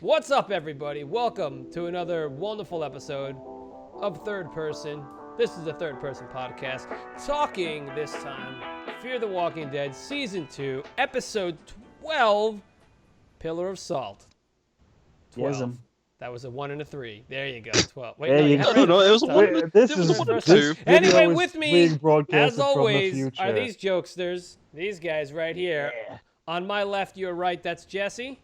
What's up, everybody? Welcome to another wonderful episode of Third Person. This is the Third Person podcast, talking this time Fear the Walking Dead Season 2, Episode 12, Pillar of Salt. 12. That was a 1 and a 3. There you go. 12. Wait, no, you had it no, it was a 1 and this a, is one and this two. Anyway, with me, as from always, the are these jokesters. These guys right here. Yeah. On my left, your right, that's Jesse.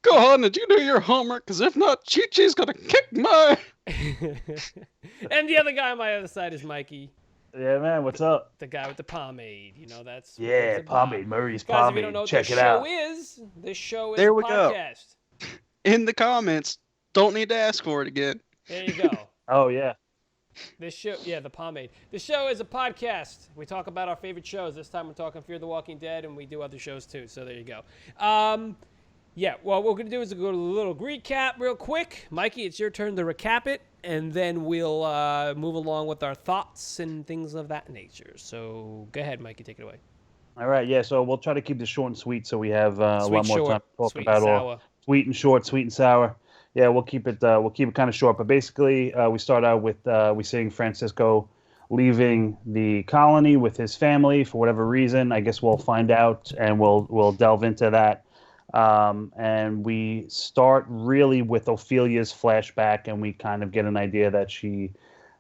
Go on and you do your homework, because if not, Chi-Chi's gonna kick my... And the other guy on my other side is Mikey. Yeah, man, what's up? The guy with the pomade. You know, that's... Yeah, pomade, Murray's guys, pomade. if you don't know what Check this it out. this show is There a we go. podcast. In the comments, don't need to ask for it again. There you go. Oh, yeah. This show, yeah, the pomade. The show is a podcast. We talk about our favorite shows. This time we're talking Fear the Walking Dead, and we do other shows too. So there you go. Yeah, well, what we're going to do is go to a little recap real quick. Mikey, it's your turn to recap it, and then we'll move along with our thoughts and things of that nature. So go ahead, Mikey, take it away. All right, yeah, so we'll try to keep this short and sweet so we have a lot more time to talk sweet about and all sour. sweet and short, sweet and sour. Yeah, we'll keep it kind of short, but basically we start out with we seeing Francisco leaving the colony with his family for whatever reason. I guess we'll find out, and we'll delve into that. And we start really with Ophelia's flashback, and we kind of get an idea that she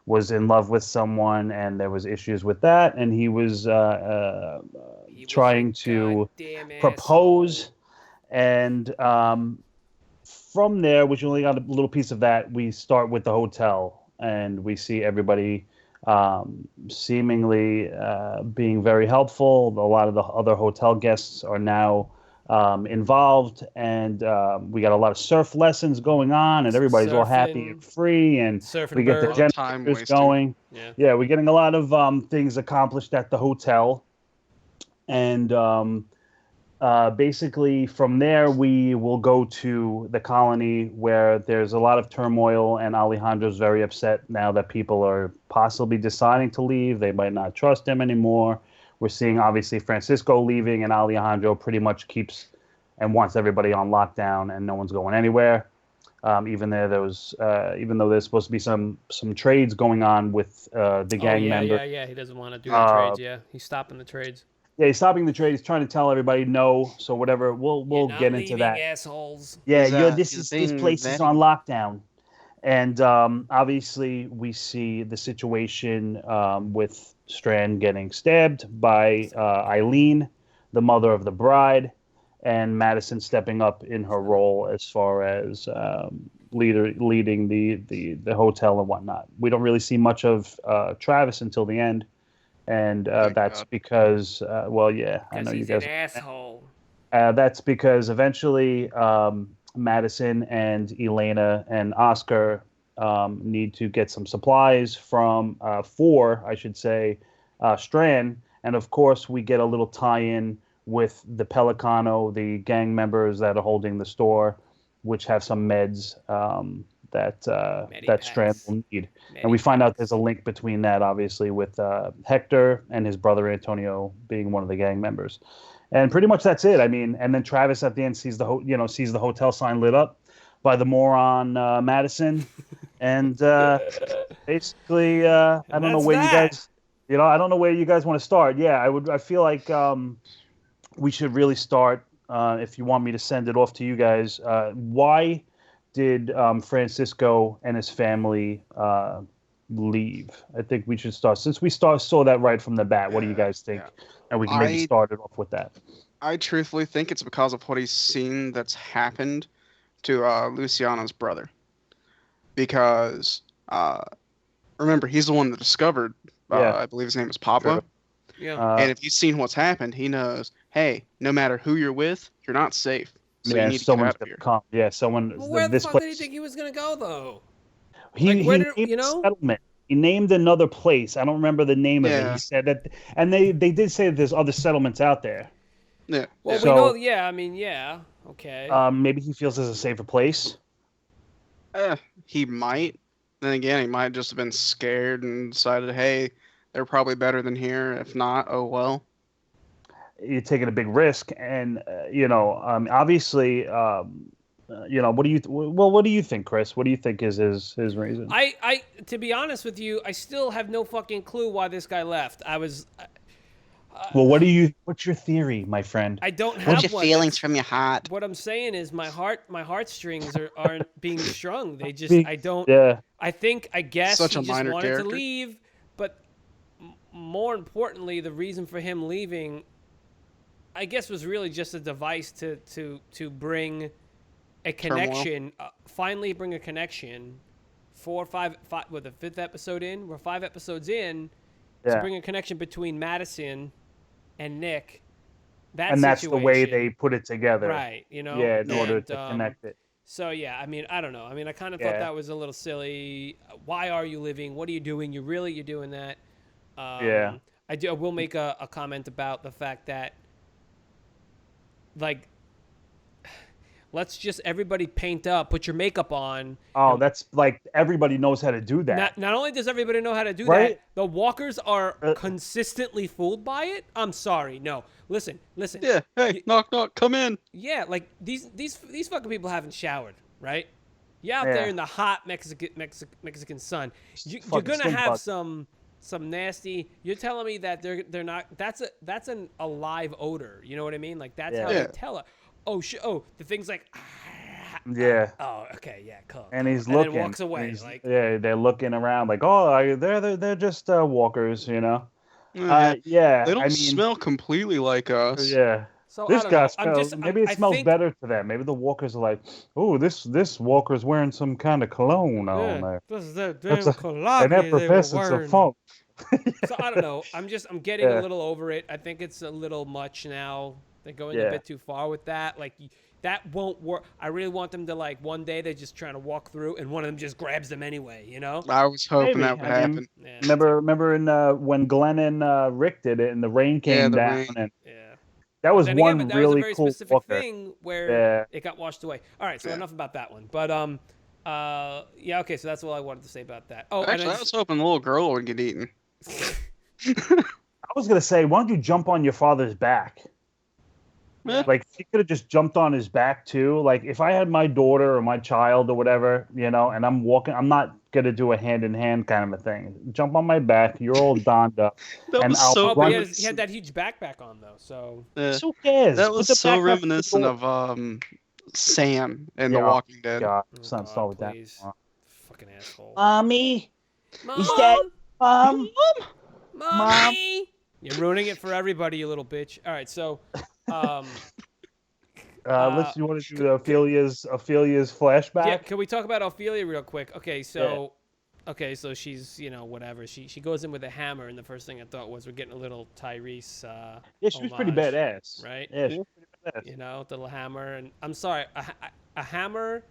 was in love with someone, and there was issues with that, and he was trying to propose, and from there, which we only got a little piece of that, we start with the hotel, and we see everybody seemingly being very helpful. A lot of the other hotel guests are now involved, and we got a lot of surf lessons going on, and everybody's all happy and free, and we get the generators going. Yeah, we're getting a lot of things accomplished at the hotel, and basically from there we will go to the colony where there's a lot of turmoil, and Alejandro's very upset now that people are possibly deciding to leave. They might not trust him anymore. We're seeing, obviously, Francisco leaving, and Alejandro pretty much keeps and wants everybody on lockdown, and no one's going anywhere. Even though there's supposed to be some trades going on with the gang member. Yeah. He doesn't want to do the trades. Yeah, he's stopping the trades. Yeah, he's stopping the trade. He's trying to tell everybody no. So whatever, we'll get into that. Assholes. Yeah, this place is on lockdown, and obviously we see the situation with Strand getting stabbed by Eileen, the mother of the bride, and Madison stepping up in her role as far as leading the hotel and whatnot. We don't really see much of Travis until the end, and that's because, I know you guys. An asshole. That's because eventually Madison and Elena and Oscar need to get some supplies for Strand, and of course we get a little tie-in with the Pelicano, the gang members that are holding the store, which have some meds that Strand will need. And we find out there's a link between that, obviously, with Hector and his brother Antonio being one of the gang members. And pretty much that's it. I mean, and then Travis at the end sees the hotel sign lit up by the moron Madison, and basically I don't know where you guys, I don't know where you guys want to start. Yeah, I feel like we should really start. If you want me to send it off to you guys, why did Francisco and his family leave? I think we should start, since we saw that right from the bat. What do you guys think? Yeah. And we can maybe start it off with that. I truthfully think it's because of what he's seen that's happened to Luciano's brother. Because remember, he's the one that discovered. I believe his name is Pablo. Sure. Yeah. And if he's seen what's happened, he knows, hey, no matter who you're with, you're not safe. So you need to get out of here. Yeah, someone. Well, where the fuck did he think he was going to go, though? He named a settlement. He named another place. I don't remember the name of it. He said that, and they did say that there's other settlements out there. Yeah. Well, we know. Yeah, I mean, yeah. Okay. Maybe he feels there's a safer place. He might. Then again, he might just have been scared and decided, hey, they're probably better than here. If not, oh well. You're taking a big risk, and obviously What do you think, Chris? What do you think is his reason? I to be honest with you, I still have no fucking clue why this guy left. Well, what's your theory, my friend? I don't have What's your one. feelings from your heart? What I'm saying is my heartstrings aren't being strung. They just I don't. Yeah. I guess Such he a just minor wanted character. to leave, but more importantly, the reason for him leaving, I guess, was really just a device to bring a connection. Finally, bring a connection. 4 or 5, with the 5th episode in, we're 5 episodes in, to bring a connection between Madison and Nick. That's the way they put it together, right? in order to connect it. So yeah, I mean, I don't know. I mean, I kind of thought that was a little silly. Why are you living? What are you doing? You're doing that. I will make a comment about the fact that, like, let's just everybody paint up, put your makeup on. Oh, that's like everybody knows how to do that. Not only does everybody know how to do right? that, the walkers are consistently fooled by it. I'm sorry. No, listen. Yeah. Hey, knock, come in. Yeah, like these fucking people haven't showered, right? You're out there in the hot Mexican sun. You're gonna have some nasty. You're telling me that they're not. That's a live odor. You know what I mean? Like that's how they tell it. The thing's like. Yeah. Oh, okay, yeah, cool. And he's looking. And then walks away. They're looking around like, they're just walkers, Yeah. They don't I mean, smell completely like us. Yeah. So this guy know. smells. Maybe it smells better to them. Maybe the walkers are like, oh, this walker's wearing some kind of cologne on there. This is that damn cologne an effervescence of funk. So I don't know. I'm getting a little over it. I think it's a little much now. They're going a bit too far with that. Like that won't work. I really want them to like one day they're just trying to walk through and one of them just grabs them anyway. I was hoping that would happen. Remember in when Glenn and Rick did it and the rain came down and that was that one was a really very cool specific walker. thing where it got washed away. All right, so enough about that one. But okay, so that's all I wanted to say about that. Oh, actually, I was hoping the little girl would get eaten. I was gonna say, why don't you jump on your father's back? Yeah. Like she could have just jumped on his back too. Like if I had my daughter or my child or whatever, and I'm walking, I'm not gonna do a hand in hand kind of a thing. Jump on my back. You're all donned up. That was so. But he had that huge backpack on though, so. Who cares? That was so reminiscent of Sam in The Walking Dead. God, son, start with that. Fucking asshole. Mommy, is that Mommy? You're ruining it for everybody, you little bitch. All right, so. You want to do Ophelia's flashback? Yeah, can we talk about Ophelia real quick? Okay, so she's whatever. She goes in with a hammer, and the first thing I thought was we're getting a little Tyrese. Yeah, she was pretty badass, right? Yeah, she was pretty badass. The little hammer, and I'm sorry, a hammer,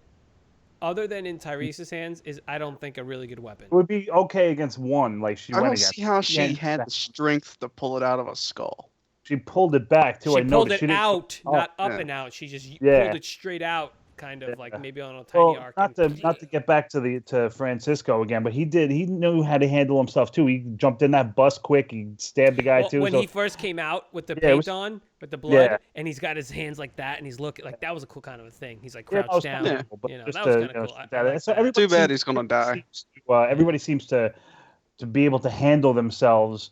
other than in Tyrese's hands, is I don't think a really good weapon. It would be okay against one, like she I went don't against. see how she had the strength to pull it out of a skull. She pulled it back too. She pulled it out, not up and out. She just pulled it straight out, kind of like maybe on a tiny arc. Not to get back to Francisco again, but he knew how to handle himself too. He jumped in that bus quick. He stabbed the guy too. When he first came out with the paint on, with the blood, and he's got his hands like that, and he's looking like that was a cool kind of a thing. He's like crouched down. That was kind of cool. So too bad he's gonna die. Everybody seems to be able to handle themselves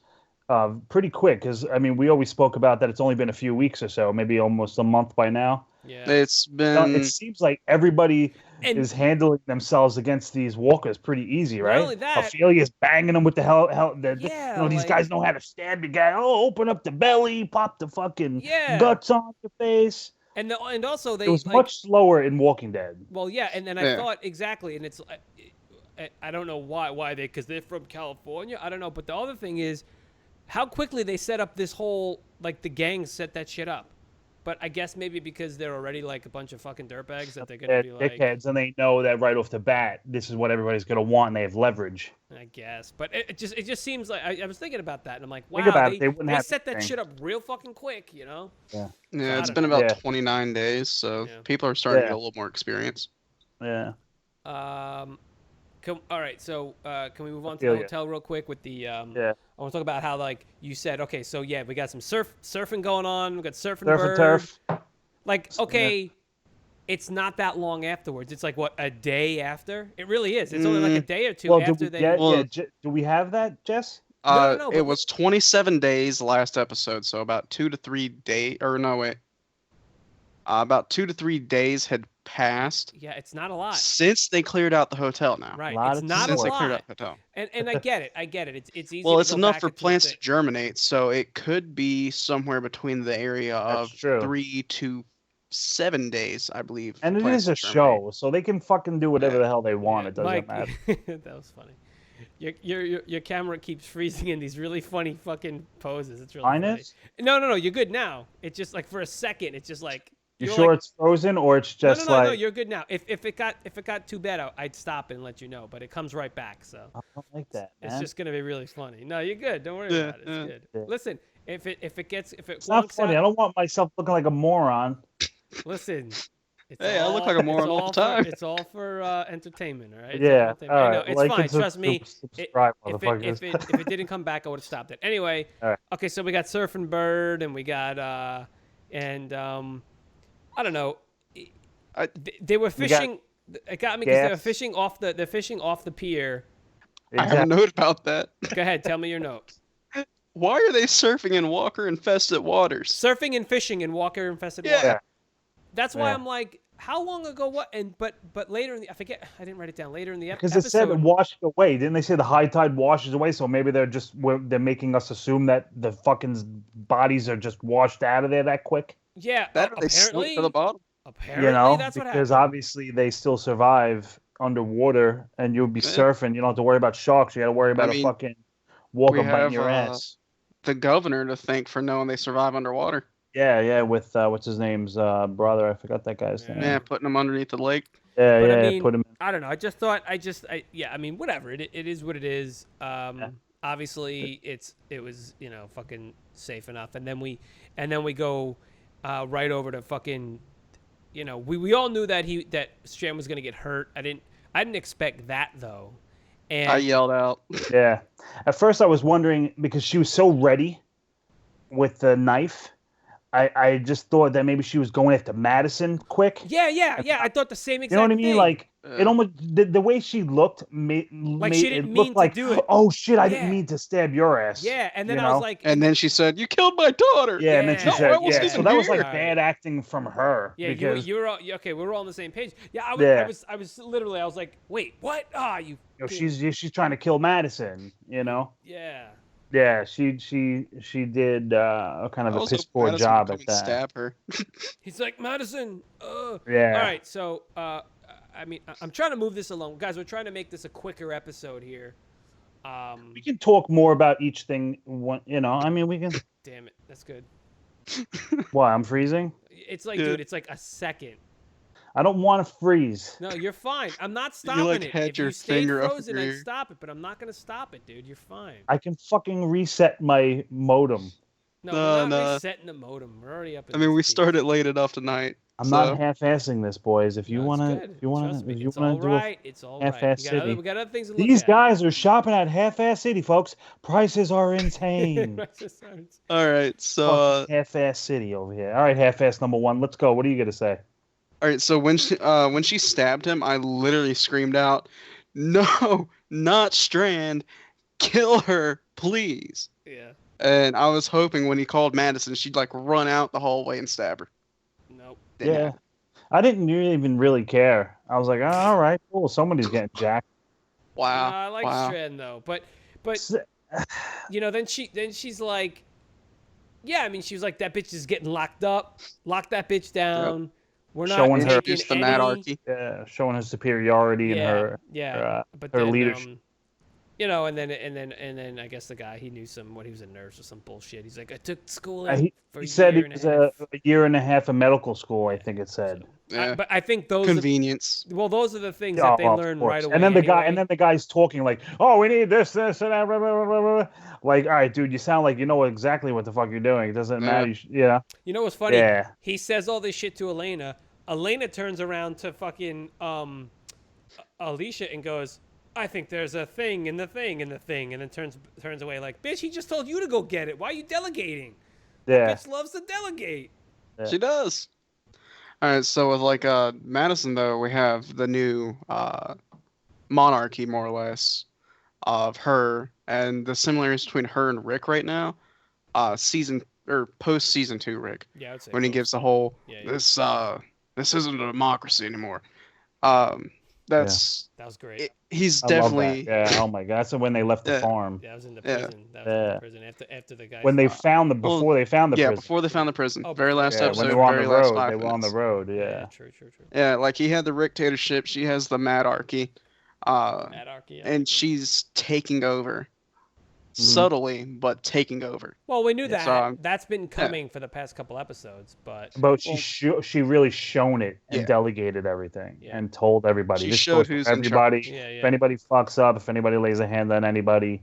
pretty quick, because I mean we always spoke about that it's only been a few weeks or so, maybe almost a month by now. Yeah, it's been. It seems like everybody is handling themselves against these walkers pretty easy, right? Not only that, Ophelia's banging them with the these guys know how to stab the guy. Oh, open up the belly, pop the fucking guts on your face. And also it was much slower in Walking Dead. Well, yeah, and then I thought exactly, and it's I don't know why because they're from California. I don't know, but the other thing is how quickly they set up this whole, like, the gangs set that shit up. But I guess maybe because they're already, like, a bunch of fucking dirtbags that they're going to be like... dickheads, and they know that right off the bat, this is what everybody's going to want, and they have leverage. I guess. But it just seems like... I was thinking about that, and I'm like, wow, they set that shit up real fucking quick, Yeah. Yeah, it's been about 29 days, so people are starting to get a little more experience. Yeah. All right, so can we move on to the hotel real quick with the I want to talk about how, like, you said, okay, so we got some surfing going on, we got surfing bird. Turf. Like, okay, it's not that long afterwards. It's like what, a day after? It really is. It's only like a day or two Well, after do we have that, Jess? No, It was 27 days last episode, so about 2 to 3 days. Or no, wait. About 2 to 3 days had passed. Yeah, it's not a lot. Since they cleared out the hotel now. Right, it's not a Since they lot. cleared out the hotel. And I get it. It's easy. Well, to it's go enough back for into plants the- to germinate, so it could be somewhere between the area of true. 3 to 7 days, I believe. And it plants is a to germinate. show, so they can fucking do whatever the hell they want. Yeah, It doesn't Mike, matter. that was funny. Your camera keeps freezing in these really funny fucking poses. It's really Mine funny. is? No, you're good now. It's just like for a second, it's just like You you're sure like, it's frozen or it's just no, like? you're good now. If it got too bad, I'd stop it and let you know. But it comes right back, so I don't like that, man. it's just gonna be really funny. No, you're good. Don't worry Yeah, about it. It's good. yeah. Listen, if it It's not wonks funny. out, I don't want myself looking like a moron. listen. It's Hey, I look like a moron all the time. It's all for entertainment, all right? It's Yeah, all for entertainment. all I know, right. it's Like fine. and Trust me. subscribe, If motherfuckers. if it didn't come back, I would have stopped it. Anyway, All right. okay, so we got Surfing Bird, and we got I don't know. They were We got fishing. It got me because they were gas. fishing off the pier. I have a note about that. Go ahead, tell me your note. Why are they surfing in walker-infested waters? Surfing and fishing in walker infested Yeah. water. That's why Yeah. I'm like, how long ago? What? And but later in the I forget. I didn't write it down. Later in the Because episode. it said washed away. Didn't they say the high tide washes away? So maybe they're making us assume that the fucking bodies are just washed out of there that quick. Yeah, That or they slid apparently. to the bottom. Apparently, You know, that's what because happened. obviously they still survive underwater, and you'll be Yeah. surfing. You don't have to worry about sharks. You got to worry about mean, a fucking walker we biting have, your ass. The governor to thank for knowing they survive underwater. Yeah, with what's his name's brother? I forgot that guy's Yeah. name. Yeah, putting them underneath the lake. Yeah, But yeah, I mean, put him. I don't know. I just thought. I mean, whatever. It is what it is. Obviously, it was fucking safe enough. And then we go right over to fucking. We all knew that Strand was gonna get hurt. I didn't expect that though. And I yelled out. Yeah. At first, I was wondering because she was so ready with the knife. I just thought that maybe she was going after Madison quick. yeah. I thought the same exact You know what I mean? thing. Like it almost the way she looked made she didn't it mean look to like, do it. oh shit, I Yeah. didn't mean to stab your ass. Yeah, and then you I was know? like, And then she said, "You killed my daughter." Yeah, and then she Yeah. said, No, I wasn't yeah. So even that was like here. bad acting from her. yeah, because you were all okay. We were all on the same page. Yeah, Yeah. I was literally. I was like, wait, what? Ah, you. you know, she's trying to kill Madison. You know. Yeah. Yeah, she did a kind of a Also, piss poor Madison job would at come and that. Stab her. He's like Madison. Yeah. All right, so I mean, I'm trying to move this along, guys. We're trying to make this a quicker episode here. We can talk more about each thing. I mean, we can. Damn it, that's good. Why I'm freezing? It's like, Yeah. dude, it's like a second. I don't want to freeze. No, you're fine. I'm not stopping like, it. had If your you stayed finger up frozen, your I'd ear. stop it, but I'm not gonna stop it, dude. You're fine. I can fucking reset my modem. No, No, we're not no. resetting the modem. We're already up. At I mean, we this piece. started late enough tonight. I'm so. not half-assing this, boys. If you No, it's wanna, good. if you wanna, Trust me, if you it's wanna all do right. It's all right. half-ass city. We got other things to look These at. guys are shopping at Half-Ass City, folks. Prices are insane. All right, so Fucking Half-Ass City over here. All right, Half-Ass number one. Let's go. What are you gonna say? all right, so when she stabbed him, I literally screamed out, "No, not Strand! Kill her, please!" Yeah. And I was hoping when he called Madison, she'd like run out the hallway and stab her. Nope. Didn't Yeah. happen. I didn't even really care. I was like, oh, all right, cool. Somebody's getting jacked. Wow. I like wow. Strand though, but then she's like, yeah, I mean, she was like, that bitch is getting locked up. Lock that bitch down. We're not Showing her- taking Introduced the any. Madarchy. Showing her superiority and her. But her then, leadership. and then I guess the guy, he knew he was a nurse or some bullshit. He's like, I took school for He a said year it and was a half. a year and a half of medical school. I think it said. Yeah. But I think those Convenience. those are the things Oh, that they well, of learn course. right away. And then anyway. the guy's talking like, "Oh, we need this, and that." Blah, blah, blah, blah, blah. Like, all right, dude, you sound like you know exactly what the fuck you're doing. It doesn't matter. Yeah. You know what's funny? Yeah. He says all this shit to Elena. Elena turns around to fucking Alicia and goes, I think there's a thing in the thing in the thing, and then turns away like, bitch, he just told you to go get it. Why are you delegating? Yeah. Bitch loves to delegate. Yeah. She does. All right, so with like Madison though, we have the new monarchy more or less of her, and the similarities between her and Rick right now. Season or post season 2 Rick, Yeah, I would say when he post. gives the whole Yeah. this isn't a democracy anymore. That's That was great. he's I love definitely that. Yeah. Oh my God. That's when they left the Yeah. farm. That was in the Yeah. prison. That was in the prison after the guy. When they found the well, before they found the prison. before they found the prison. Oh, Very before- last Yeah, episode. when they were on very the last road. 5 They were on the minutes. road. Yeah, Yeah. true. Yeah, like he had the dictatorship. She has the madarchy. Anarchy. Yeah. And she's taking over. Subtly, but taking over. Well, we knew that. So, That's been coming for the past couple episodes, but She really shown it and Yeah. delegated everything Yeah. and told everybody. She This showed goes for who's in everybody. charge. Yeah. If anybody fucks up, if anybody lays a hand on anybody,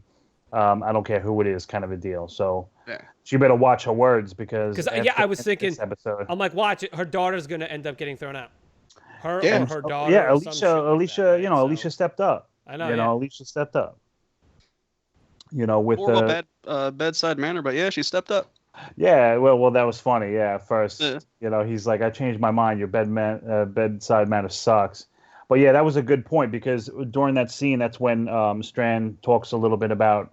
I don't care who it is, kind of a deal. So Yeah. she better watch her words because I was thinking, this episode. I'm like, watch it. Her daughter's gonna end up getting thrown out. Her Yeah. or her daughter. Yeah, or some shit like Alicia, that, right? So, Alicia stepped up. I know. Alicia stepped up. With Horrible the bedside manner, but yeah, she stepped up. yeah, well, that was funny. Yeah, at first, Yeah. he's like, I changed my mind. Your bedside manner sucks. But yeah, that was a good point because during that scene, that's when Strand talks a little bit about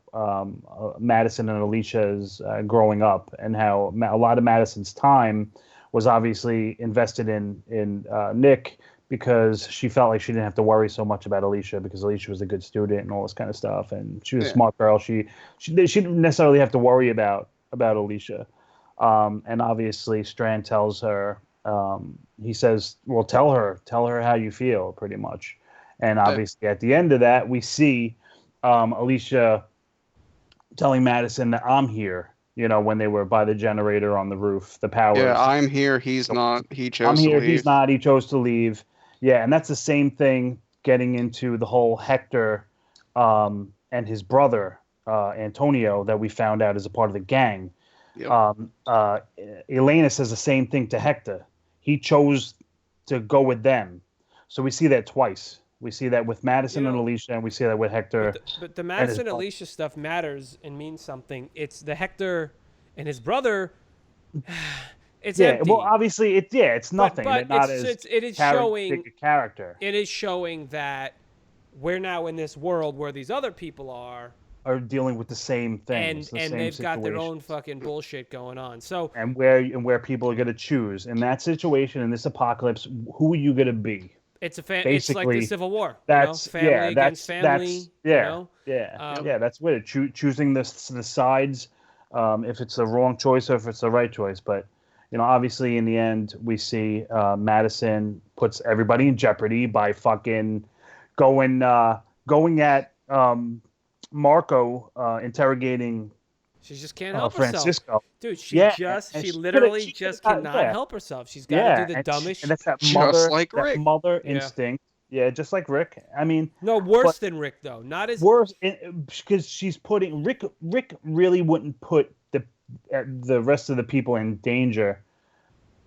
Madison and Alicia's growing up and how a lot of Madison's time was obviously invested in Nick because she felt like she didn't have to worry so much about Alicia because Alicia was a good student and all this kind of stuff, and she was a smart girl. She didn't necessarily have to worry about Alicia, and obviously Strand tells her. He says, well, tell her how you feel, pretty much. And obviously at the end of that, we see Alicia telling Madison that I'm here, when they were by the generator on the roof, the power. Yeah, I'm here. He's not. He chose I'm here. to leave. He's not. He chose to leave. Yeah, and that's the same thing getting into the whole Hector and his brother, Antonio, that we found out is a part of the gang. Yep. Elena says the same thing to Hector. He chose to go with them. So we see that twice. We see that with Madison and Alicia, and we see that with Hector. But the Madison and Alicia stuff matters and means something. It's the Hector and his brother. It's empty. Well, obviously, it's nothing. But They're not it is showing big a character. It is showing that we're now in this world where these other people are dealing with the same things, and they've got their own fucking bullshit going on. So and where people are going to choose in that situation, in this apocalypse, who are you going to be? it's it's like the Civil War. That's family against that's family. That's what choosing the sides. If it's the wrong choice or if it's the right choice, but obviously in the end we see Madison puts everybody in jeopardy by fucking going at Marco interrogating. She just can't help Francisco. herself. Dude, she literally just cannot help herself. She's got to do the dumbest. And that's that Rick. mother instinct. Yeah, just like Rick. I mean, no, worse than Rick though. Not as worse because she's putting Rick. Rick really wouldn't put the rest of the people in danger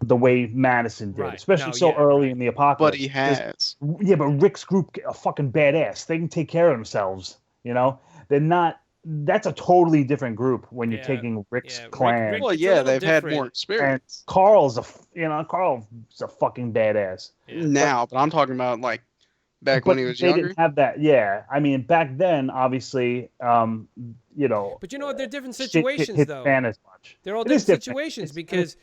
the way Madison did, especially early in the apocalypse. But he has. Yeah, but Rick's group are fucking badass. They can take care of themselves. They're not. That's a totally different group when you're taking Rick's clan. Well, they've had more experience. And Carl's a fucking badass. Now, but I'm talking about like back when he was younger. They didn't have that. Yeah, I mean, back then, obviously, But they're different situations though. As much. They're all different situations because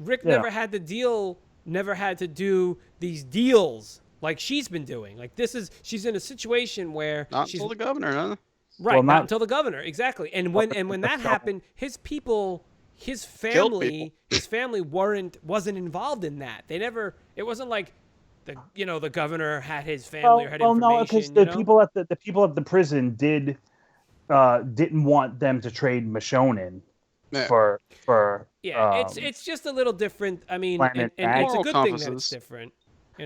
Rick never had to do these deals like she's been doing. Like she's in a situation where not until the governor, huh? Right, well, not until the governor, exactly. And when that happened, his family wasn't involved in that. They never. It wasn't like the governor had his family or had information. Well, no, because the people at the prison didn't want them to trade Michonne for. Yeah, it's just a little different. I mean, and it's a good thing that it's different.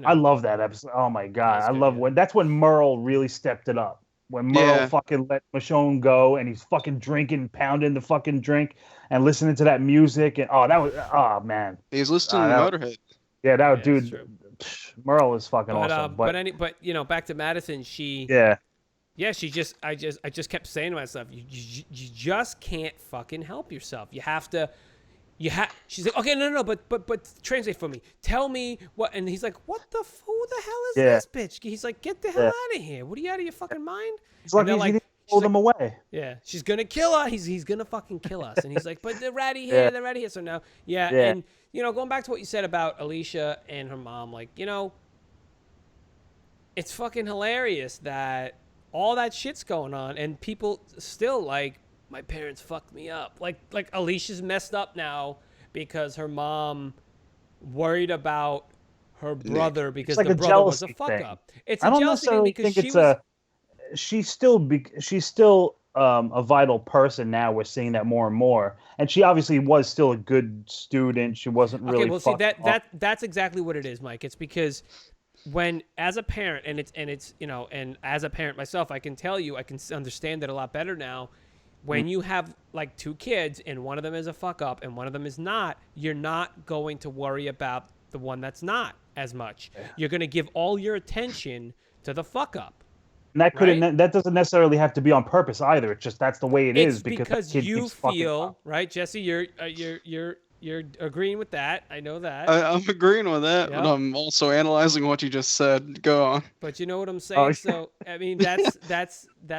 I love that episode. Oh my god, I love that's when Merle really stepped it up. When Merle fucking let Michonne go and he's fucking drinking, pounding the fucking drink and listening to that music and man. He's listening to Motorhead. Yeah, that dude. Merle is fucking awesome. But back to Madison, she just I just kept saying to myself, you just can't fucking help yourself. You have to She's like, okay, no, but translate for me. Tell me what. And he's like, who the hell is Yeah. this bitch? He's like, get the hell out of here. What are you out of your fucking mind? It's like they're he pulled them away. Yeah, she's gonna kill her. He's gonna fucking kill us. And he's like, but they're ratty here, they're ratty here. So now, and going back to what you said about Alicia and her mom, like, it's fucking hilarious that all that shit's going on and people still like, my parents fucked me up. Like Alicia's messed up now because her mom worried about her brother because like the brother was a jealousy fuck thing. up. It's I a don't jealousy thing necessarily because think she's still a vital person now. We're seeing that more and more, and she obviously was still a good student. She wasn't really. Okay, well, see fucked up. that's exactly what it is, Mike. It's because when as a parent, and as a parent myself, I can tell you, I can understand it a lot better now. When you have like two kids and one of them is a fuck up and one of them is not, you're not going to worry about the one that's not as much. Yeah. You're going to give all your attention to the fuck up. And that doesn't necessarily have to be on purpose either. It's just that's the way it is because you feel, right, Jesse, you're agreeing with that. I know that. I'm agreeing with that, but I'm also analyzing what you just said. Go on. But you know what I'm saying? So I mean, that's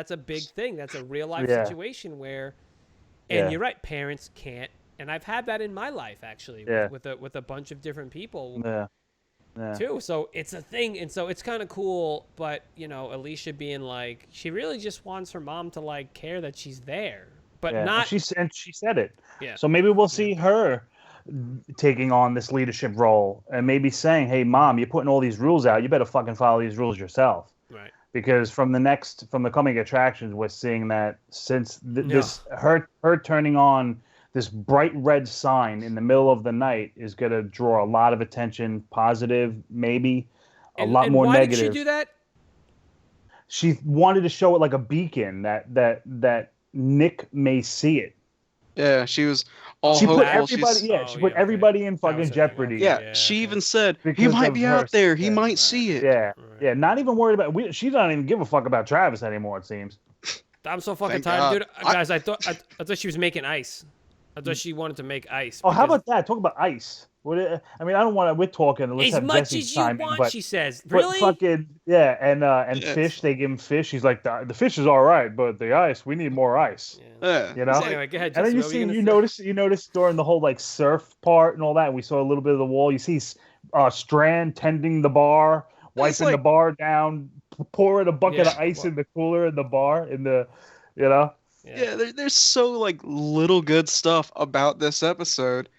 a big thing. That's a real life situation where, and you're right, parents can't. And I've had that in my life actually with a bunch of different people. Too. So it's a thing, and so it's kind of cool. But Alicia being like, she really just wants her mom to like care that she's there, but not. And she said it. Yeah. So maybe we'll see her taking on this leadership role and maybe saying, "Hey, mom, you're putting all these rules out. You better fucking follow these rules yourself." Right. Because from the coming attractions, we're seeing that since her turning on this bright red sign in the middle of the night is going to draw a lot of attention, positive, maybe a lot more negative. Why did she do that? She wanted to show it like a beacon that Nick may see it. Yeah, she was all she hopeful. Put everybody, she put everybody in fucking jeopardy. Yeah, she even said, he might be out there. He might see it. Yeah, yeah, not even worried about she doesn't even give a fuck about Travis anymore, it seems. I'm so fucking tired, dude. Guys, I thought she was making ice. I thought she wanted to make ice. Oh, how about that? Talk about ice. I mean, I don't want to. We're talking. Let's as have much Jesse's as you time want, but, she says. Really? But fucking and fish. They give him fish. He's like, the fish is all right, but the ice, we need more ice. Yeah. You know. So anyway, go ahead, Jesse, and then you notice during the whole like surf part and all that. And we saw a little bit of the wall. You see Strand tending the bar, wiping the bar down, pouring a bucket of ice in the cooler in the bar Yeah, there's so like little good stuff about this episode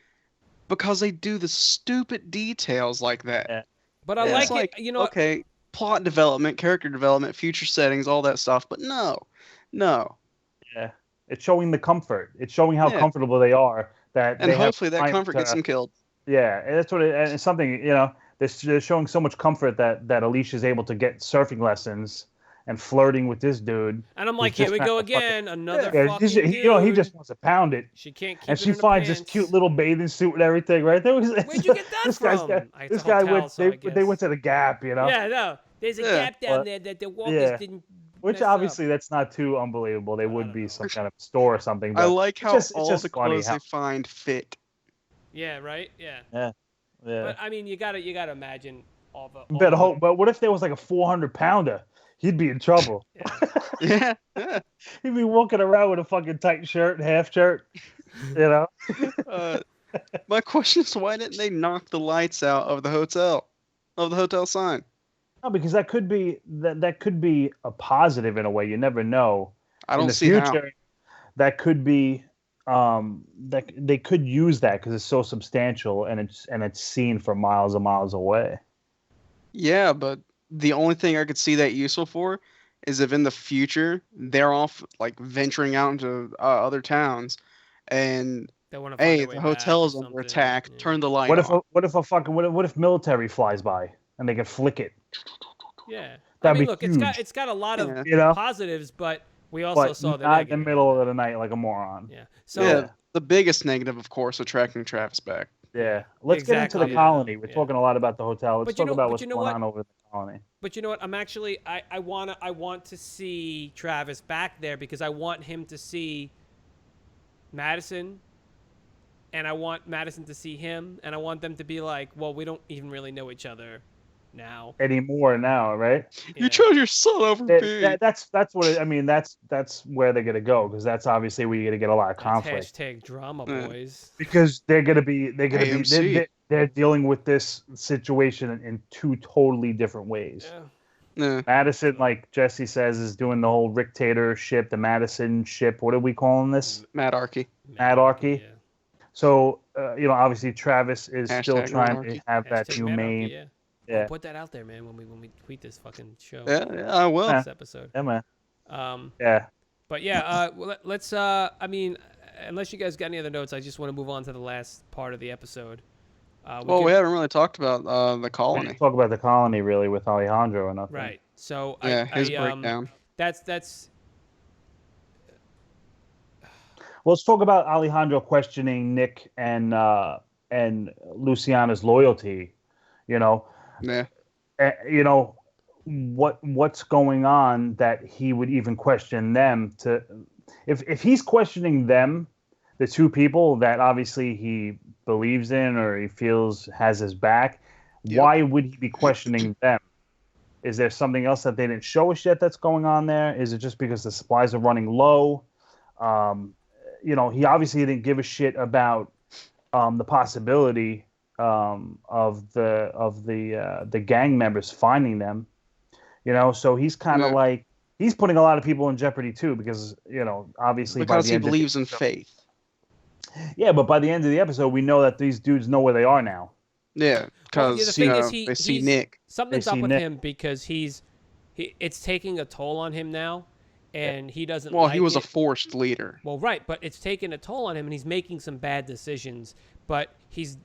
because they do the stupid details like that. Yeah. But I like it, okay, plot development, character development, future settings, all that stuff, but no. Yeah, it's showing the comfort. It's showing how comfortable they are. And hopefully that comfort gets them killed. Yeah, and that's and it's something, they're showing so much comfort that Alicia's able to get surfing lessons and flirting with this dude. And I'm like, here we go again, another fucking dude. He just wants to pound it. She can't keep and it she in finds pants. this cute little bathing suit and everything, right? Where'd you get that from? This guy went. They went to the Gap, Yeah, no. There's a Gap down there that the walkers didn't. Which obviously that's not too unbelievable. They would be some kind of store or something. But I like how all the clothes they find fit. Yeah. Right. Yeah. Yeah. But I mean, you gotta imagine all the. Better hope. But what if there was like a 400-pounder? He'd be in trouble. Yeah. He'd be walking around with a fucking tight shirt and half shirt. My question is, why didn't they knock the lights out of the hotel sign? No, because that could be a positive in a way. You never know. I don't see how. That could be that they could use that because it's so substantial and it's seen for miles and miles away. Yeah, but the only thing I could see that useful for is if in the future they're off like venturing out into other towns, and the hotel is under attack. Yeah. Turn the light on. What if military flies by and they can flick it? Yeah, that'd be look, huge. it's got a lot of positives, but we also saw the not negative. in the middle of the night like a moron. Yeah. So the biggest negative, of course, attracting Travis back. Yeah. Let's get into the colony. We're talking a lot about the hotel. Let's talk about what's going on over the colony. But you know what? I'm actually I want to see Travis back there because I want him to see Madison and I want Madison to see him, and I want them to be like, well, we don't even really know each other now anymore now, right? You chose your son over me. That's what I mean. That's where they're gonna go, because that's obviously where you're gonna get a lot of conflict. Hashtag drama, boys. Because they're gonna be they're dealing with this situation in two totally different ways. Yeah. Madison, like Jesse says, is doing the whole Rictator ship, the Madison ship. What are we calling this? Madarchy. Madarchy. Yeah. So obviously Travis is still trying to have that Hashtag humane. Madarchy, Yeah. I'll put that out there, man, when we tweet this fucking show. Yeah, I will. This episode. Yeah, man. Yeah. But yeah, let's. I mean, unless you guys got any other notes, I just want to move on to the last part of the episode. We haven't really talked about the colony. We didn't talk about the colony really with Alejandro or nothing. Right. So his breakdown. That's. Well, let's talk about Alejandro questioning Nick and Luciana's loyalty. Yeah. What's going on that he would even question them to if he's questioning them, the two people that obviously he believes in or he feels has his back, why would he be questioning them? Is there something else that they didn't show us yet that's going on there? Is it just because the supplies are running low? He obviously didn't give a shit about the possibility of the gang members finding them, so he's kind of like he's putting a lot of people in jeopardy too, because obviously because he believes in faith. Yeah, but by the end of the episode, we know that these dudes know where they are now. Yeah, because they see Nick. Something's up with him because it's taking a toll on him now, and he doesn't. Well, like he was it. a forced leader. Well, right, but it's taking a toll on him, and he's making some bad decisions. But he's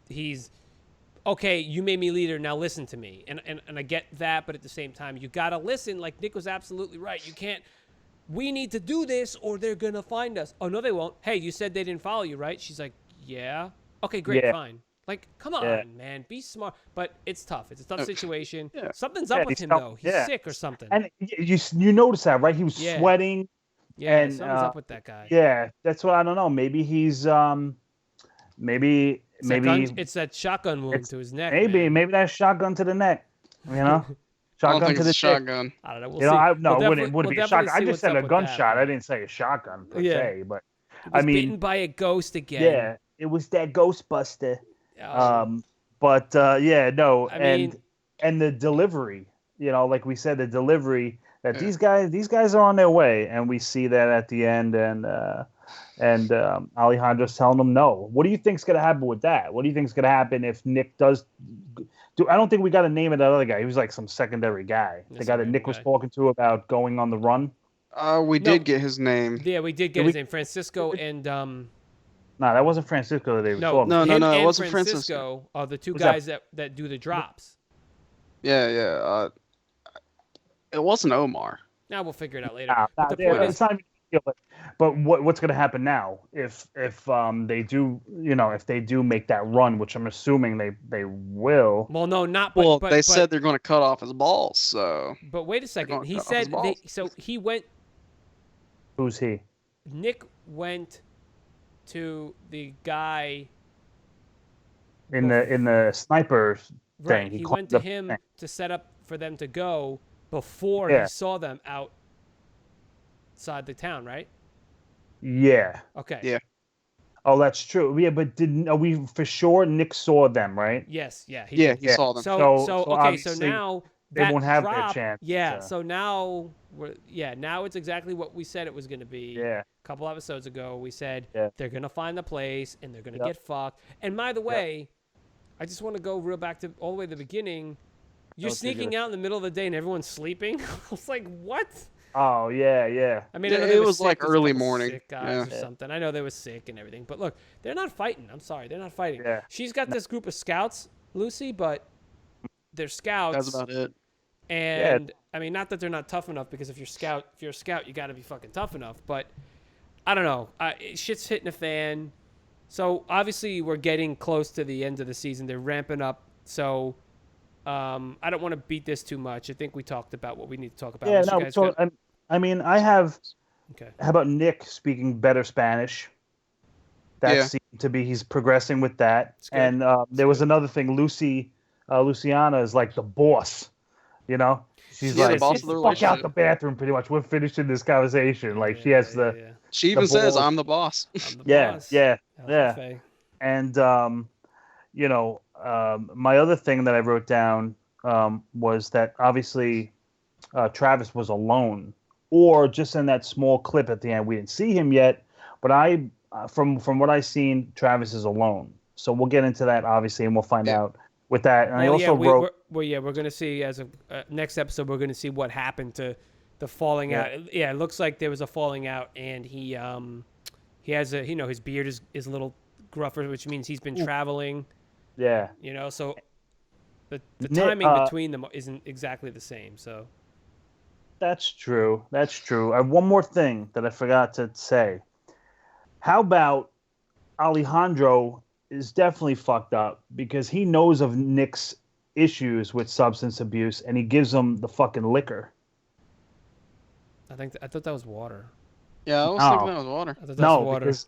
okay. You made me leader. Now listen to me, and I get that, but at the same time, you gotta listen. Like Nick was absolutely right. You can't. We need to do this, or they're gonna find us. Oh no, they won't. Hey, you said they didn't follow you, right? She's like, yeah. Okay, great, fine. Like, come on, man, be smart. But it's tough. It's a tough situation. Yeah. Something's up with him though. He's sick or something. And you notice that, right? He was sweating. Yeah, and, something's up with that guy. Yeah, that's what I don't know. Maybe he's maybe it's that shotgun wound to his neck. Maybe that shotgun to the neck. Shotgun to the shotgun. I don't know. We'll see. It wouldn't be a shotgun. I just said a gunshot. I didn't say a shotgun per se, but I mean, bitten by a ghost again. Yeah, it was that Ghostbuster. And the delivery. Like we said, the delivery that these guys are on their way, and we see that at the end, and Alejandro's telling them no. What do you think's gonna happen with that? What do you think's gonna happen if Nick does? I don't think we got a name of that other guy. He was like some secondary guy. The guy that Nick was talking to about going on the run. We did get his name. Yeah, we did get his name. Francisco and No, that wasn't Francisco that they were talking. No, it wasn't Francisco. Are the two guys that do the drops. Yeah. It wasn't Omar. Now we'll figure it out later. It's not even. But what's going to happen now if they do make that run, which I'm assuming they will. Well, no, not. But they said they're going to cut off his balls. So. But wait a second. He said he went. Who's he? Nick went to the guy. In the sniper thing. Right. He went to him to set up for them to go before he saw them outside the town, right? Yeah. Okay. Yeah. Oh, that's true. Yeah, but are we for sure Nick saw them, right? Yes. Yeah. He saw them. So now they won't have their chance. Yeah. So now now it's exactly what we said it was going to be. Yeah. A couple episodes ago, we said they're going to find the place and they're going to get fucked. And by the way, I just want to go real back to all the way to the beginning. You're sneaking out in the middle of the day and everyone's sleeping. I was like, what? Oh, yeah. I mean, it was like early morning. Sick guys or something. I know they were sick and everything. But look, they're not fighting. I'm sorry. They're not fighting. Yeah. She's got this group of scouts, Lucy, but they're scouts. That's about it. And, I mean, not that they're not tough enough, because if you're a scout, you got to be fucking tough enough. But, I don't know. Shit's hitting a fan. So, obviously, we're getting close to the end of the season. They're ramping up. So, I don't want to beat this too much. I think we talked about what we need to talk about. Yeah, no, so, I mean, I have... Okay. How about Nick speaking better Spanish? That scene to be. He's progressing with that. It's good. And there was another thing. Luciana is like the boss. You know, she's Yeah, the like, boss "Get of the the fuck out relationship." the bathroom. Pretty much, we're finishing this conversation. Like she has the She even says, balls. "I'm the boss." I'm the Yeah, boss. yeah, How's yeah. that, Faye? And my other thing that I wrote down was that obviously Travis was alone, or just in that small clip at the end. We didn't see him yet, but from what I've seen, Travis is alone. So we'll get into that obviously, and we'll find out with that. And I also wrote. We're gonna see as a next episode. We're gonna see what happened to the falling out. Yeah, it looks like there was a falling out, and he has his beard is a little gruffer, which means he's been traveling. Yeah. So the timing between them isn't exactly the same. So that's true. That's true. I have one more thing that I forgot to say. How about Alejandro is definitely fucked up because he knows of Nick's issues with substance abuse and he gives him the fucking liquor. I thought that was water. Yeah, I was thinking that was water. I thought that was water. Because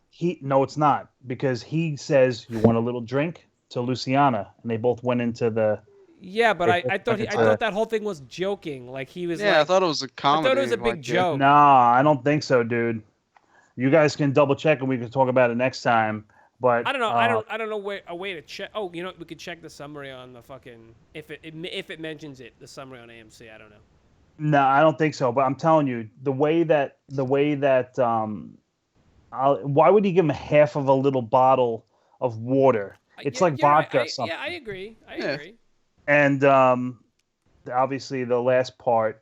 it's not. Because he says, "You want a little drink?" to Luciana, and they both went into the. Yeah, but I thought that whole thing was joking. Like he was. Yeah, I thought it was a comedy. I thought it was a big joke. Nah, I don't think so, dude. You guys can double check and we can talk about it next time. But I don't know. I don't know a way to check. Oh, we could check the summary on the fucking if it mentions it, the summary on AMC. I don't know. No, I don't think so. But I'm telling you, the way that why would he give him half of a little bottle of water? It's like vodka or something. Yeah, I agree. I agree. And obviously, the last part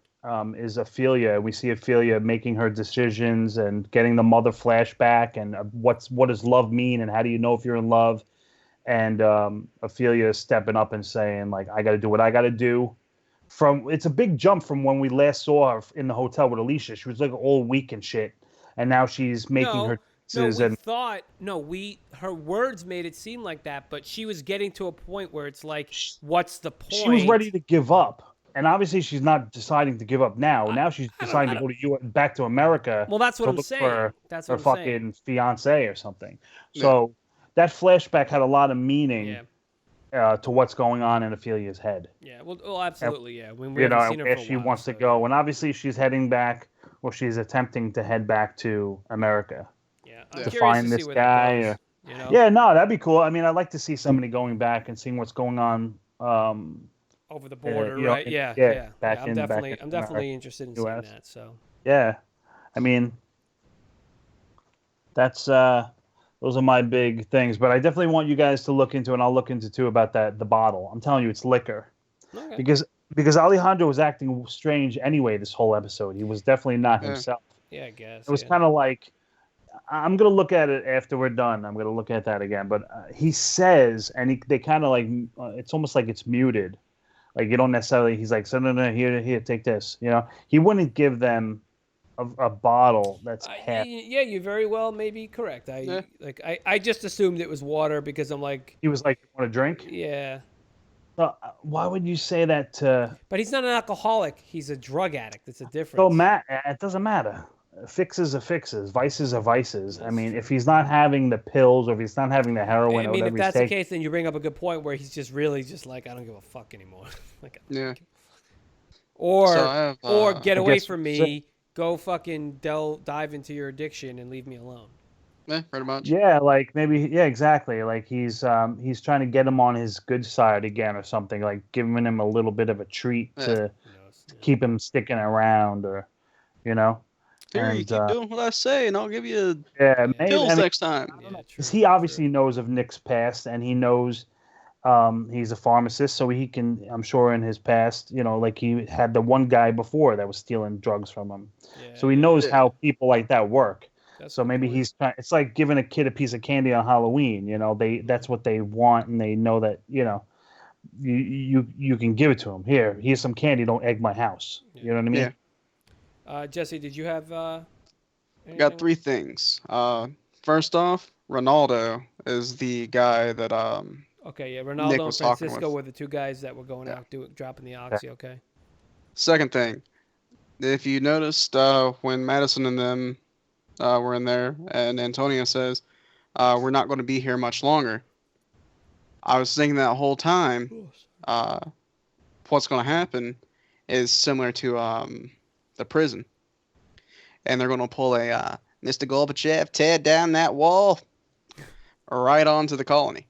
is Ophelia. We see Ophelia making her decisions and getting the mother flashback and what does love mean and how do you know if you're in love? And Ophelia is stepping up and saying, like, I got to do what I got to do. It's a big jump from when we last saw her in the hotel with Alicia. She was like all weak and shit, and now she's making her decisions. Her words made it seem like that, but she was getting to a point where it's like, what's the point? She was ready to give up, and obviously she's not deciding to give up now. Now she's deciding to go back to America. Well, that's what I'm saying. That's what her I'm fucking fiance or something. Yeah. So that flashback had a lot of meaning. Yeah. To what's going on in Ophelia's head. Yeah, well, absolutely, yeah. When we haven't seen her for a while, she wants to go, and obviously she's heading back, or she's attempting to head back to America. Yeah, to find this guy. Yeah, no, that'd be cool. I mean, I'd like to see somebody going back and seeing what's going on over the border, right? Yeah. I'm definitely interested in seeing that. So. Yeah, I mean, that's. Those are my big things, but I definitely want you guys to look into, and I'll look into too about the bottle. I'm telling you, it's liquor, because Alejandro was acting strange anyway. This whole episode, he was definitely not himself. Yeah, I guess it was kind of like. I'm gonna look at it after we're done. I'm gonna look at that again, but he says, and they kind of like, it's almost like it's muted, like you don't necessarily. He's like, so no, here, take this. He wouldn't give them. A bottle that's half. Yeah, you very well may be correct. I just assumed it was water because I'm like. He was like, "You want a drink?" Yeah. Why would you say that to? But he's not an alcoholic. He's a drug addict. It's a difference. So it doesn't matter. Fixes are fixes. Vices are vices. I mean, if he's not having the pills or if he's not having the heroin, or whatever if that's the case, then you bring up a good point where he's just really just like, I don't give a fuck anymore. Or get away from me. Go fucking dive into your addiction and leave me alone. Yeah, pretty much. Yeah, like maybe. Yeah, exactly. Like he's trying to get him on his good side again or something. Like giving him a little bit of a treat to keep him sticking around, or Here, you keep doing what I say, and I'll give you pills next time. Because he obviously knows of Nick's past, and he knows. He's a pharmacist, so he can, I'm sure in his past, like he had the one guy before that was stealing drugs from him. Yeah, so he knows how people like that work. So maybe he's trying, it's like giving a kid a piece of candy on Halloween, that's what they want. And they know that, you can give it to them. Here's some candy. Don't egg my house. Yeah. You know what I mean? Yeah. Jesse, did you have, got three things. First off, Ronaldo is the guy that, okay, yeah, Ronaldo and Francisco were the two guys that were going out dropping the oxy, okay. Second thing, if you noticed when Madison and them were in there, and Antonio says, we're not going to be here much longer. I was thinking that whole time, what's going to happen is similar to the prison. And they're going to pull a Mr. Gorbachev, tear down that wall right onto the colony.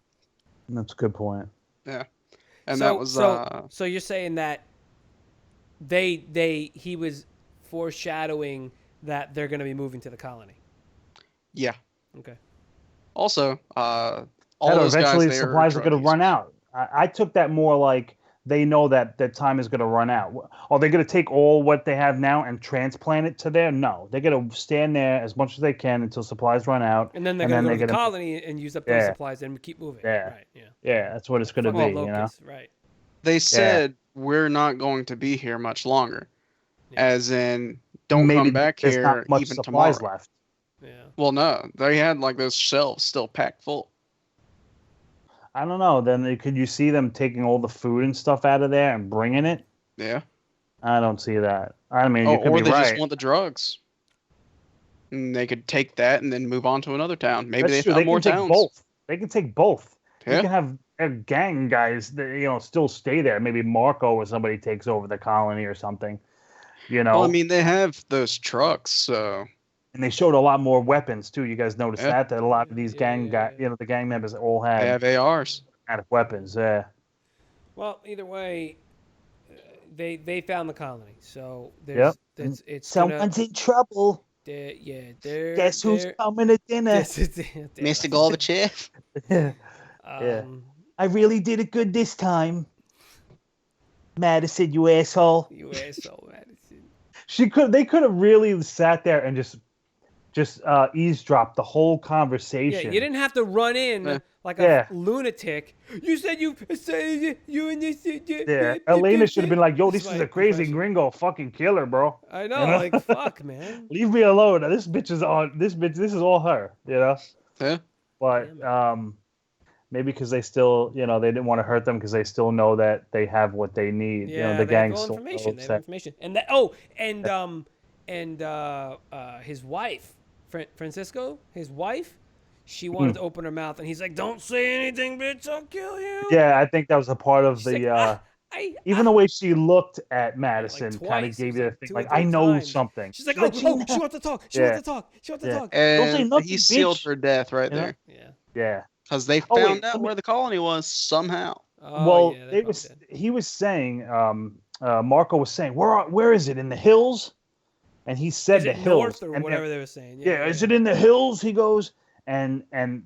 That's a good point. Yeah. And that was... So you're saying that he was foreshadowing that they're going to be moving to the colony? Yeah. Okay. Also, all those eventually guys, supplies are going to run out. I took that more like they know that time is going to run out. Are they going to take all what they have now and transplant it to there? No. They're going to stand there as much as they can until supplies run out. And then they're going to go to the colony and use up those supplies and keep moving. Yeah. Right. Yeah. Yeah, that's what it's going to be, locusts, you know? Right. They said we're not going to be here much longer. Yeah. As in, don't come back here not much even supplies tomorrow. Left. Yeah. Well, no. They had like those shelves still packed full. I don't know. Then could you see them taking all the food and stuff out of there and bringing it? Yeah. I don't see that. I mean, you could or be they right. just want the drugs. And they could take that and then move on to another town. Maybe they found more towns. Both. They can take both. Yeah. You can have a gang guys that still stay there. Maybe Marco or somebody takes over the colony or something. Well, I mean, they have those trucks, so. And they showed a lot more weapons too. You guys noticed that a lot of these gang guys, the gang members all had. They have ARs. Out of weapons, yeah. Well, either way, they found the colony, so there's it's someone's in trouble. Guess who's coming to dinner? Mr. Gorbachev. Yeah. I really did it good this time. Madison, you asshole. You asshole, Madison. They could have really sat there and just eavesdropped the whole conversation. Yeah, you didn't have to run in like a lunatic. You said you and this. Yeah, Elena should have been like, "Yo, this is a crazy gringo fucking killer, bro." I know, like fuck, man. Leave me alone. This bitch is on. This is all her, Yeah. But maybe because they still, they didn't want to hurt them because they still know that they have what they need. Yeah, the gang still information. They have information, and his wife. Francisco, his wife, she wanted to open her mouth, and he's like, "Don't say anything, bitch. I'll kill you." Yeah, I think that was a part of She's the. Even the way she looked at Madison kind of gave you a thing, like, I know something. She's like, "Oh, she wants to talk. She wants to talk. She wants to talk." And Don't say nothing, he sealed her death right there. Yeah. Because they found out where the colony was somehow. Well, he was saying, Marco was saying, where is it, in the hills? And he said the hills, north or whatever they were saying. Yeah, is it in the hills? He goes, and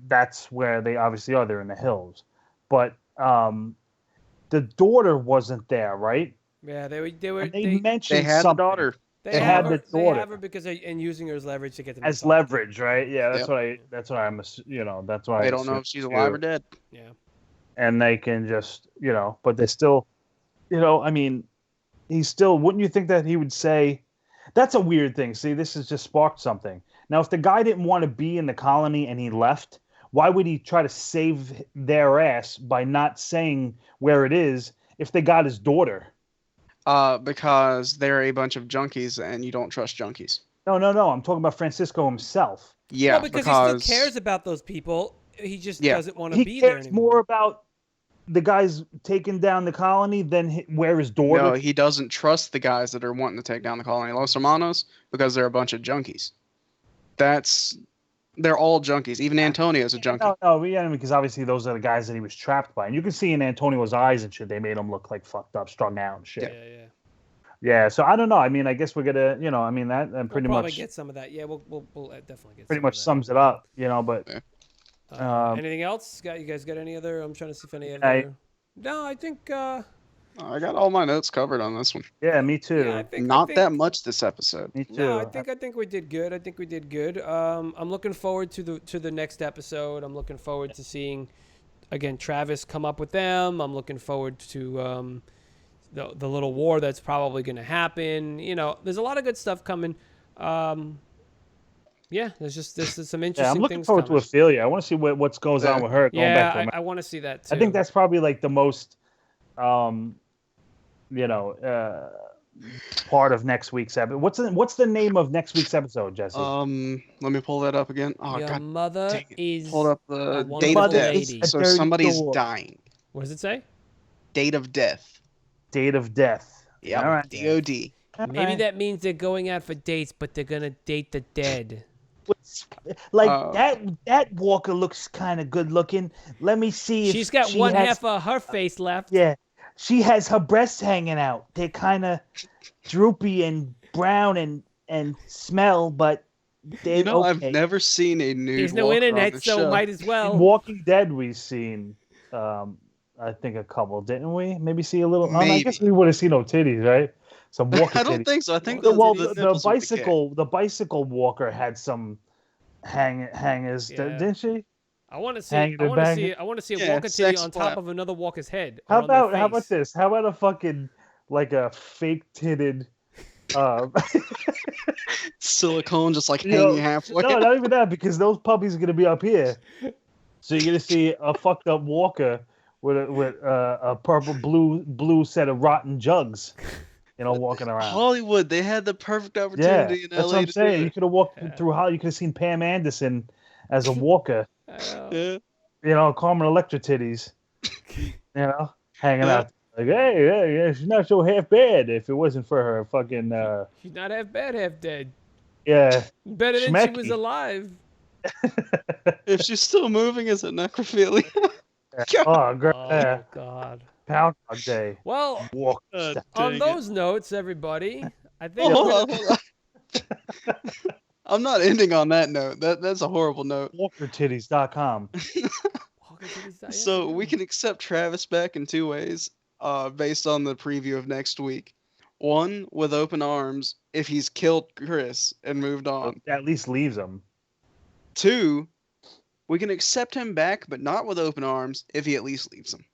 that's where they obviously are. They're in the hills, but the daughter wasn't there, right? Yeah, they were. And they mentioned they had something. the daughter. They had the daughter. They have her because and using her as leverage to get them. As leverage, right? Yeah, that's what I'm. That's why they don't know if she's alive or dead. Yeah. And they can just, but they still, I mean, he's still. Wouldn't you think that he would say? That's a weird thing. See, this has just sparked something. Now, if the guy didn't want to be in the colony and he left, why would he try to save their ass by not saying where it is if they got his daughter? Because they're a bunch of junkies and you don't trust junkies. No. I'm talking about Francisco himself. Yeah, well, because he still cares about those people. He just doesn't want to be there anymore. He cares more about the guys taking down the colony than where his daughter. No, he doesn't trust the guys that are wanting to take down the colony, Los Hermanos, because they're a bunch of junkies. They're all junkies. Even Antonio's a junkie. No, because obviously those are the guys that he was trapped by, and you can see in Antonio's eyes and shit, they made him look like fucked up, strung out and shit. Yeah. So I don't know. I mean, I guess we're gonna, that pretty we'll much get some of that. Yeah, we'll definitely get. Pretty much sums it up, but. Yeah. Anything else? You guys got any other? I'm trying to see if any other. No, I think. I got all my notes covered on this one. Yeah, me too. Yeah, I think that much this episode. Me too. No, I think we did good. I'm looking forward to the next episode. I'm looking forward to seeing, again, Travis come up with them. I'm looking forward to the little war that's probably going to happen. There's a lot of good stuff coming. Yeah, there's some interesting things. I'm looking forward to Ophelia. I want to see what's going on with her. I want to see that too. I think that's probably like the most, part of next week's episode. What's the name of next week's episode, Jesse? Let me pull that up again. Oh Your God, mother dang it. is Pulled up a the wonderful date of death. lady. A So dirty somebody's door. dying. What does it say? Date of death. Date of death. Yep. All right. DOD. Maybe that means they're going out for dates, but they're gonna date the dead. Like that walker looks kind of good looking. Let me see. She's got she one has, half of her face left. Yeah, she has her breasts hanging out. They're kind of droopy and brown and smell, but they're You know, okay. I've never seen a nude. There's no walker on internet, this so show. might as well. In Walking Dead, we've seen, I think a couple, didn't we? Maybe see a little. I guess Maybe. we would have seen no titties, right? Some walker I don't titties. think so. I think The- Well, the the nipples would be bicycle walker had some hangers, Yeah. didn't she? I want to see. Hanging I and want to banging. see. I want to see a Yeah, walker titty sex on top flap. of another walker's head. How or on their about face. this? How about a fucking like a fake titted silicone just like you know, hanging halfway. no, not even that, because those puppies are gonna be up here. So you're gonna see a fucked up walker with a purple blue set of rotten jugs, walking around. Hollywood, they had the perfect Yeah, opportunity in that's LA what I'm to saying. do You it. could have walked Yeah. through how you could have seen Pam Anderson as a walker. I know. Yeah. Carmen Electra titties, hanging Yeah. out. Like, hey, she's not so half bad if it wasn't for her fucking, She's not half bad, half dead. yeah. Better than she was Schmecky. alive. If she's still moving, is it necrophilia? Oh, girl, Oh God. Pound Dog Day. Well, Walk. God on dang it. those notes, everybody, I think. Oh, we're hold gonna- on, hold on. I'm not ending on that note. That's a horrible note. WalkerTitties.com. Walker titties, yes, So I we know. can accept Travis back in two ways, based on the preview of next week. One, with open arms, if he's killed Kris and moved on. At least leaves them. Two, we can accept him back, but not with open arms, if he at least leaves him.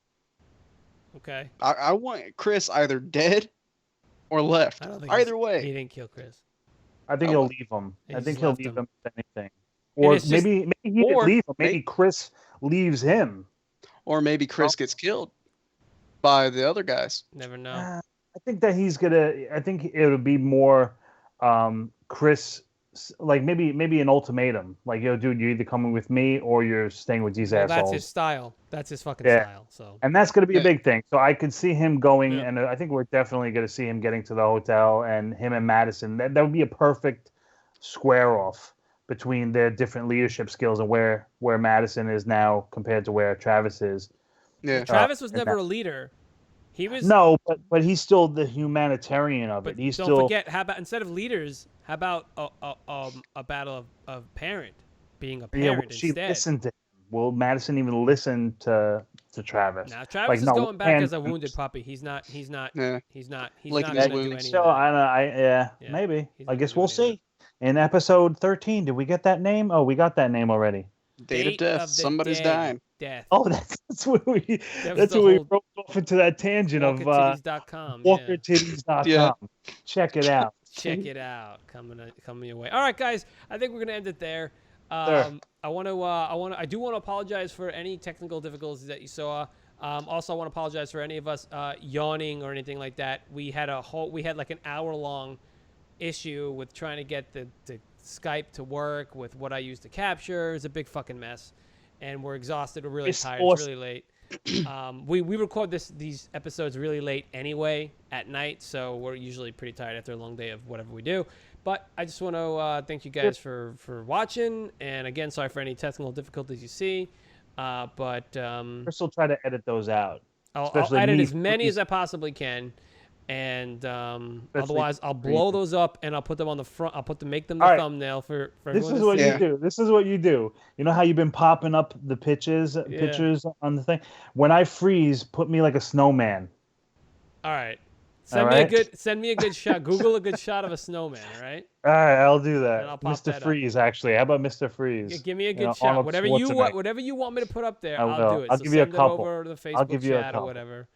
Okay. I want Kris either dead or left. I don't think Either he way. didn't kill Kris. I think Oh, he'll leave them. He I think just he'll left leave him. them if anything. Or it's just- maybe he didn't or leave him. Maybe may- Kris leaves him. Or maybe Kris gets killed by the other guys. Never know. I think that he's gonna. I think it would be more Kris, like maybe an ultimatum. Like, yo, dude, you're either coming with me or you're staying with these Well, assholes. that's his style. That's his fucking Yeah. style. So. And that's going to be a Yeah. big thing. So I could see him going, Yeah. and I think we're definitely going to see him getting to the hotel, and him and Madison. That would be a perfect square off between their different leadership skills and where Madison is now compared to where Travis is. Yeah. Travis was and never that- a leader. He was. No, but he's still the humanitarian of But it. He's don't still forget, how about instead of leaders, how about a battle of parent, being a yeah. parent Will she instead? listened to him? Will Madison even listen to Travis? Now Travis Like, is no, going back and- as a wounded puppy. He's not. He's not. Yeah. He's not Licking going his to do wounds. any of So that. Yeah. maybe. He's I not guess gonna we'll do any of see. In episode 13, did we get that name? Oh, we got that name already. Date of death. the Somebody's dead. dying. Death. Oh, that's where we That was that's the where we whole broke off into that tangent of WalkerTitties.com. WalkerTitties.com. Yeah. Check it out. Check it out. Coming your way. All right, guys. I think we're gonna end it there. Sure. I do want to apologize for any technical difficulties that you saw. Also, I want to apologize for any of us yawning or anything like that. We had like an hour-long issue with trying to get the Skype to work with what I used to capture. It's a big fucking mess, and we're exhausted. We're really It's tired. awesome. It's really late. We record these episodes really late anyway at night, so we're usually pretty tired after a long day of whatever we do. But I just want to thank you guys for watching, and again, sorry for any technical difficulties you see. But Chris will try to edit those out. I'll especially edit me as many freeze- as I possibly can, and otherwise I'll freeze. blow those up and I'll put them on the front. Make them the All right. thumbnail for This everyone is to what see. you do. This is what you do. You know how you've been popping up the pictures on the thing? When I freeze, put me like a snowman. All right. All right. Send me a good shot. Google a good shot of a snowman. All right. All right, I'll do that. And I'll pop Mr. that up. Freeze, actually. How about Mr. Freeze? Give me a You good know, shot. Arnold Whatever you Schwarzenegger. want me to put up there, I I'll will. do it. I'll So give you a send couple. it over to the I'll Facebook give you a chat or couple. whatever.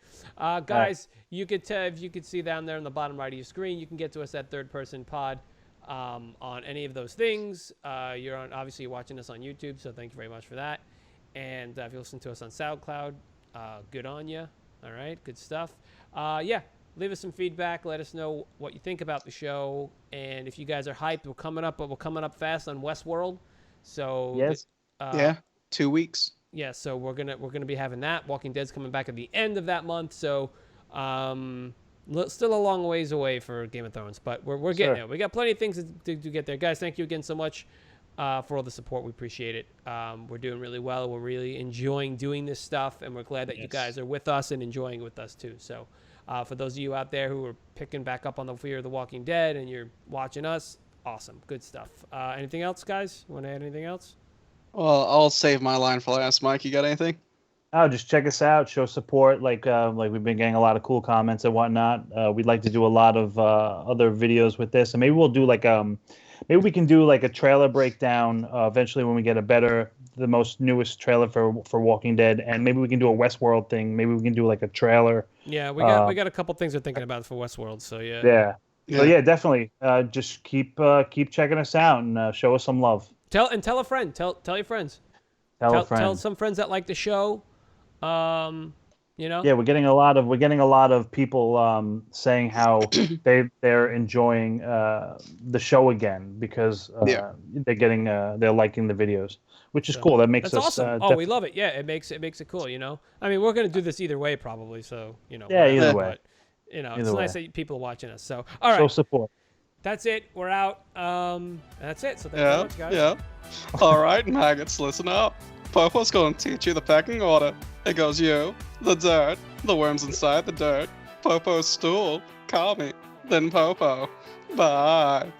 Guys, you could if you could see down there on the bottom right of your screen, you can get to us at Third Person Pod on any of those things. Obviously you're watching us on YouTube, so thank you very much for that. And if you listen to us on SoundCloud, good on you. All right, good stuff. Yeah. leave us some feedback. Let us know what you think about the show, and if you guys are hyped, we're coming up fast on Westworld. So Yes. Yeah, 2 weeks. yeah, so we're gonna be having that. Walking Dead's coming back at the end of that month, so still a long ways away for Game of Thrones, but we're getting there. We got plenty of things to get there, guys. Thank you again so much for all the support. We appreciate it. We're doing really well. We're really enjoying doing this stuff, and we're glad that you guys are with us and enjoying it with us too. So for those of you out there who are picking back up on the Fear of the Walking Dead and you're watching us, awesome, good stuff. Anything else, guys? Want to add anything else? Well, I'll save my line for last. Mike, you got anything? Oh, just check us out, show support. Like we've been getting a lot of cool comments and whatnot. We'd like to do a lot of other videos with this, and maybe we'll do maybe we can do like a trailer breakdown eventually when we get the most newest trailer for Walking Dead, and maybe we can do a Westworld thing. Maybe we can do like a trailer. Yeah, we got a couple things we're thinking about for Westworld. So yeah. Yeah. So yeah, definitely. Just keep checking us out and show us some love. Tell a friend. Tell your friends. Tell a friend. Tell some friends that like the show. Yeah, we're getting a lot of people saying how they're enjoying the show again because they're liking the videos, which is cool. That makes us awesome. We love it. Yeah, it makes it cool. I mean, we're gonna do this either way probably. So Yeah, either way. But, it's nice that people are watching us. So all right. Show support. That's it. We're out. That's it. So thanks so much, guys. Yeah. All right, maggots, listen up. Popo's going to teach you the pecking order. It goes you, the dirt, the worms inside the dirt, Popo's stool, call me, then Popo. Bye.